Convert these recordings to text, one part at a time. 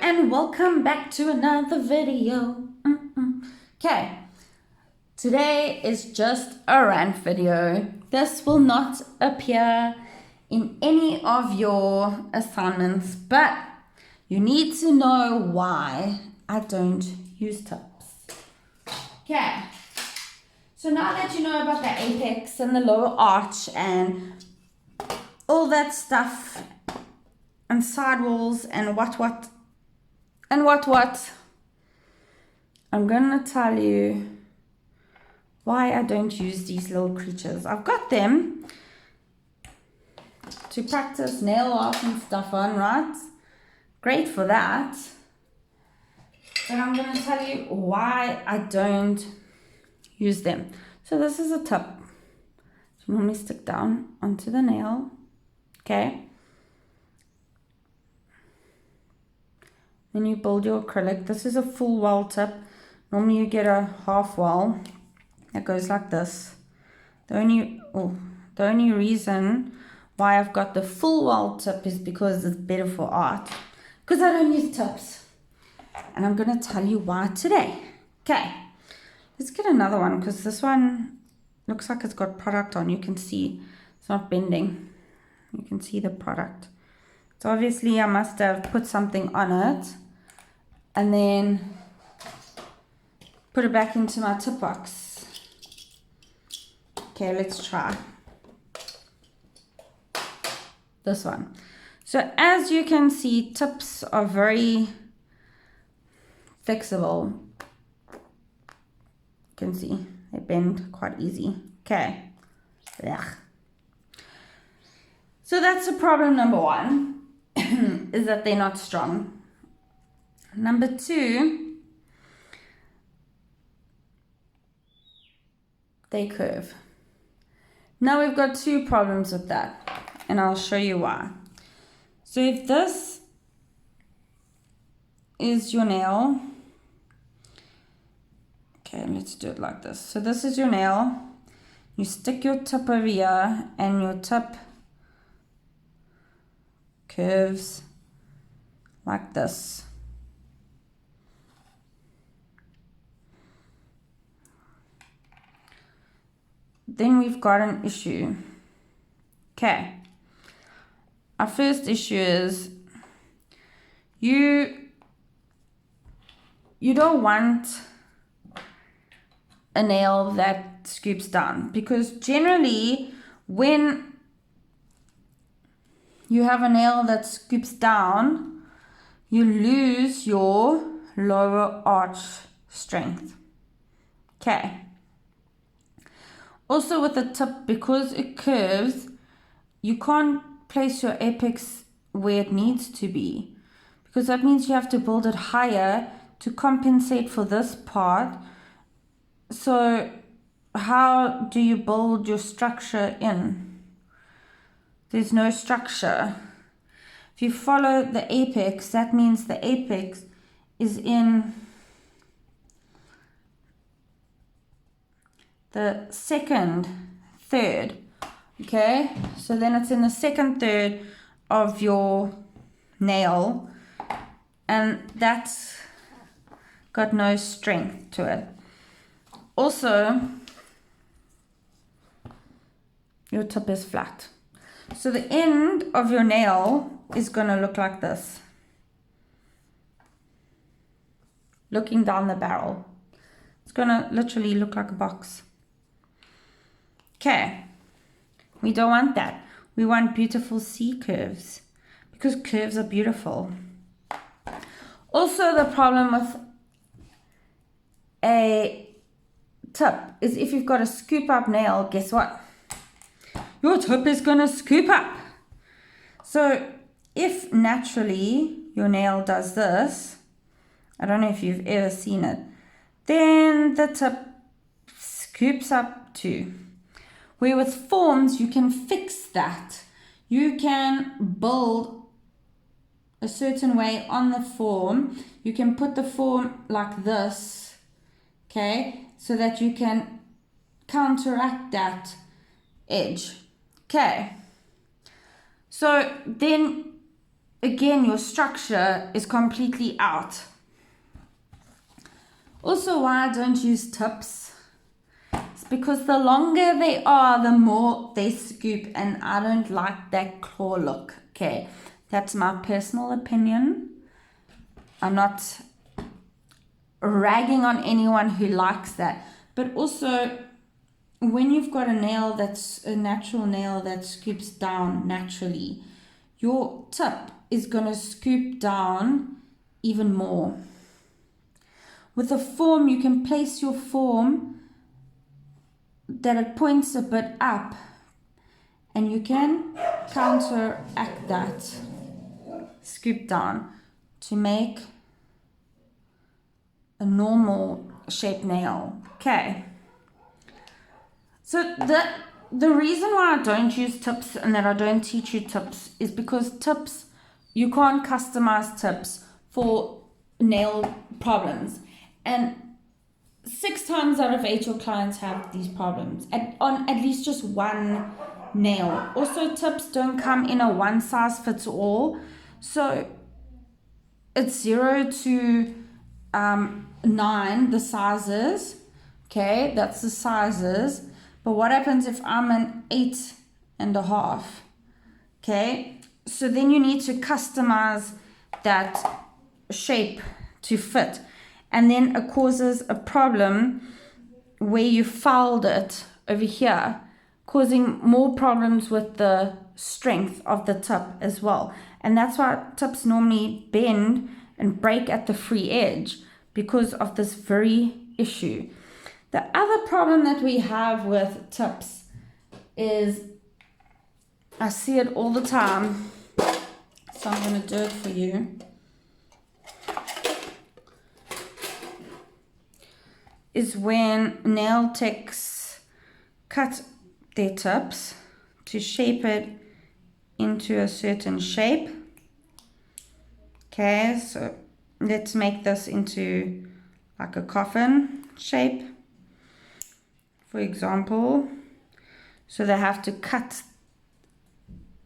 and welcome back to another video. Okay, today is just a rant video. This will not appear in any of your assignments, but you need to know why I don't use tips. Okay, so now that you know about the apex and the lower arch and all that stuff and sidewalls and what, I'm gonna tell you why I don't use these little creatures. I've got them to practice nail art and stuff on, right? Great for that. But I'm gonna tell you why I don't use them. So this is a tip. You normally stick down onto the nail, okay? Then you build your acrylic. This is a full wall tip. Normally you get a half wall that goes like this. The only reason why I've got the full wall tip is because it's better for art. Because I don't use tips. And I'm going to tell you why today. Okay. Let's get another one because this one looks like it's got product on. You can see it's not bending. You can see the product. So obviously I must have put something on it and then put it back into my tip box. Okay, let's try this one. So as you can see, tips are very flexible. You can see they bend quite easy. Okay. Ugh. So that's a problem number one. Is that they're not strong. Number two, they curve. Now we've got two problems with that, and I'll show you why. So if this is your nail, okay, let's do it like this. So this is your nail. You stick your tip over here, and your tip curves like this. Then we've got an issue. Okay. Our first issue is you don't want a nail that scoops down, because generally when you have a nail that scoops down, you lose your lower arch strength. Okay. Also with the tip, because it curves, you can't place your apex where it needs to be, because that means you have to build it higher to compensate for this part. So how do you build your structure in? There's no structure. If you follow the apex, that means the apex is in the second third. Okay, so then it's in the second third of your nail, and that's got no strength to it. Also, your tip is flat. So the end of your nail is going to look like this, looking down the barrel. It's going to literally look like a box. Okay, we don't want that. We want beautiful C curves, because curves are beautiful. Also, the problem with a tip is if you've got a scoop up nail, guess what? Your tip is going to scoop up. So if naturally your nail does this, I don't know if you've ever seen it, then the tip scoops up too. Where with forms, you can fix that. You can build a certain way on the form. You can put the form like this, okay, so that you can counteract that edge. Okay, so then again, your structure is completely out. Also, why I don't use tips, it's because the longer they are, the more they scoop, and I don't like that claw look. Okay, that's my personal opinion. I'm not ragging on anyone who likes that, but also when you've got a nail that's a natural nail that scoops down naturally, your tip is going to scoop down even more. With a form, you can place your form that it points a bit up, and you can counteract that scoop down to make a normal shaped nail. Okay. So the reason why I don't use tips and that I don't teach you tips is because tips, you can't customize tips for nail problems. And 6 times out of 8 your clients have these problems on at least just one nail. Also, tips don't come in a one size fits all. So it's 0 to 9, the sizes. Okay, that's the sizes. But what happens if I'm an 8.5? Okay, so then you need to customize that shape to fit. And then it causes a problem where you fouled it over here, causing more problems with the strength of the tip as well. And that's why tips normally bend and break at the free edge, because of this very issue. The other problem that we have with tips is, I see it all the time, so I'm going to do it for you, is when nail techs cut their tips to shape it into a certain shape. Okay, so let's make this into like a coffin shape, for example. So they have to cut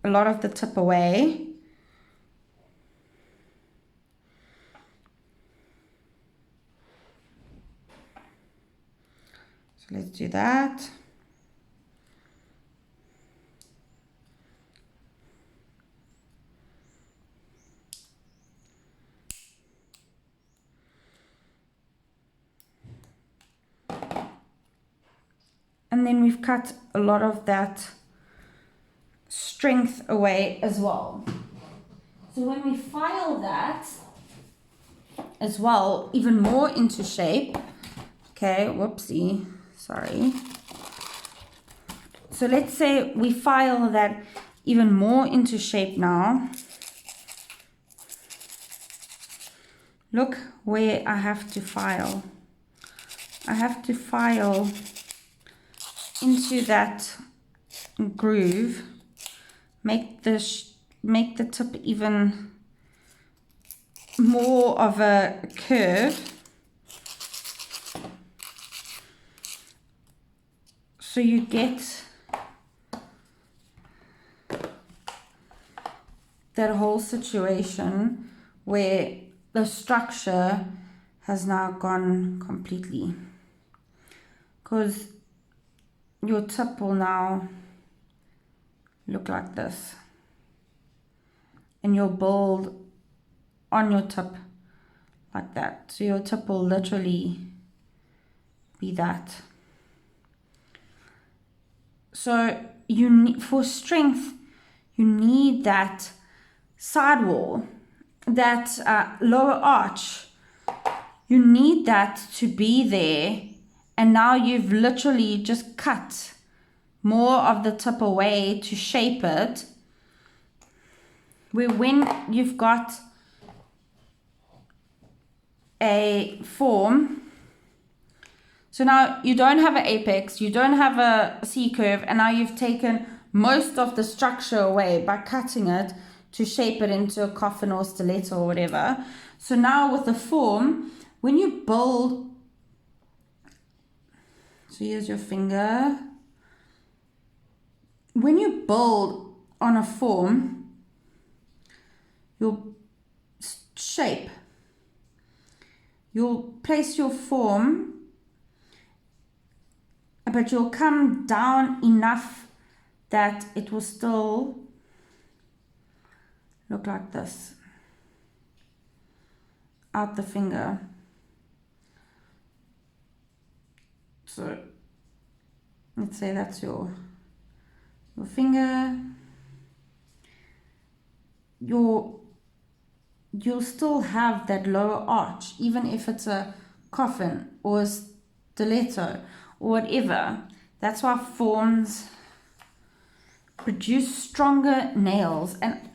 a lot of the tip away. So let's do that. And then we've cut a lot of that strength away as well. So when we file that as well, even more into shape, okay, whoopsie, sorry. So let's say we file that even more into shape now. Look where I have to file. I have to file into that groove, make the tip even more of a curve, so you get that whole situation where the structure has now gone completely, because your tip will now look like this, and you'll build on your tip like that. So your tip will literally be that. So you need, for strength, you need that sidewall, that lower arch. You need that to be there. And now you've literally just cut more of the tip away to shape it. Where when you've got a form, so now you don't have an apex, you don't have a C-curve, and now you've taken most of the structure away by cutting it to shape it into a coffin or stiletto or whatever. So now with the form, when you build, so here's your finger. When you build on a form, your shape. You'll place your form, but you'll come down enough that it will still look like this out the finger. So let's say that's your finger. You'll still have that lower arch, even if it's a coffin or a stiletto or whatever. That's why forms produce stronger nails. And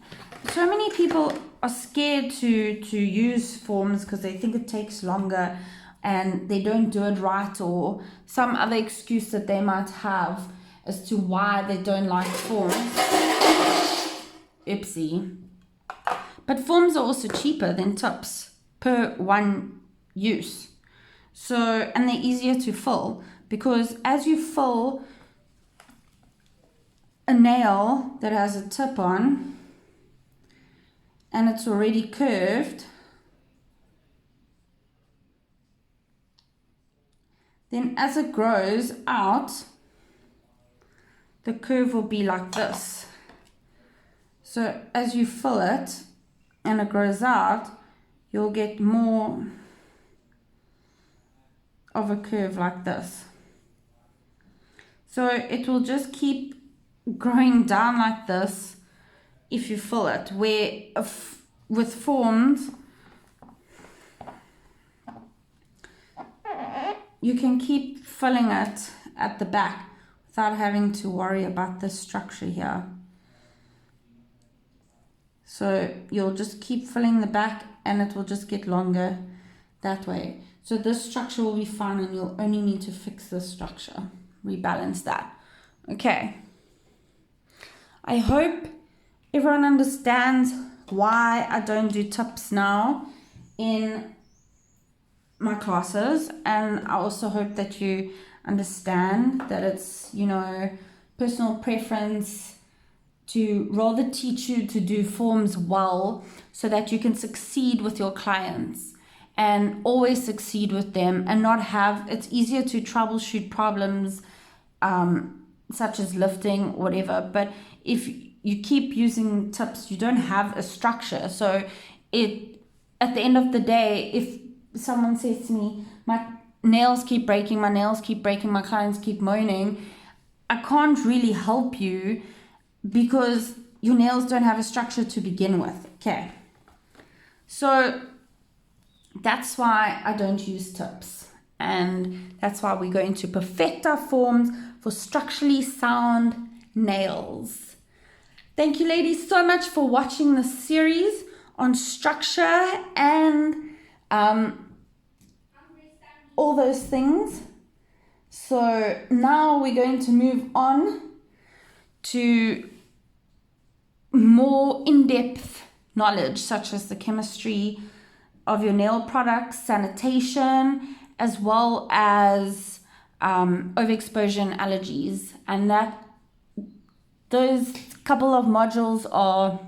so many people are scared to use forms because they think it takes longer and they don't do it right, or some other excuse that they might have as to why they don't like forms. Oopsie. But forms are also cheaper than tips per one use. So, and they're easier to fill, because as you fill a nail that has a tip on and it's already curved, then as it grows out, the curve will be like this. So as you fill it and it grows out, you'll get more of a curve like this. So it will just keep growing down like this if you fill it, where with forms you can keep filling it at the back without having to worry about this structure here. So you'll just keep filling the back and it will just get longer that way. So this structure will be fine and you'll only need to fix this structure, rebalance that. Okay. I hope everyone understands why I don't do tips now in my classes, and I also hope that you understand that it's, you know, personal preference to rather teach you to do forms well so that you can succeed with your clients and always succeed with them, and not have, it's easier to troubleshoot problems such as lifting, whatever. But if you keep using tips, you don't have a structure. So at the end of the day, if someone says to me, my nails keep breaking, my clients keep moaning, I can't really help you because your nails don't have a structure to begin with. Okay. So that's why I don't use tips. And that's why we're going to perfect our forms for structurally sound nails. Thank you, ladies, so much for watching this series on structure and all those things. So now we're going to move on to more in-depth knowledge, such as the chemistry of your nail products, sanitation, as well as overexposure and allergies. And those couple of modules are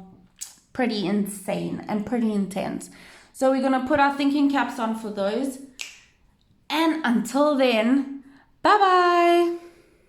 pretty insane and pretty intense. So we're going to put our thinking caps on for those. And until then, bye-bye.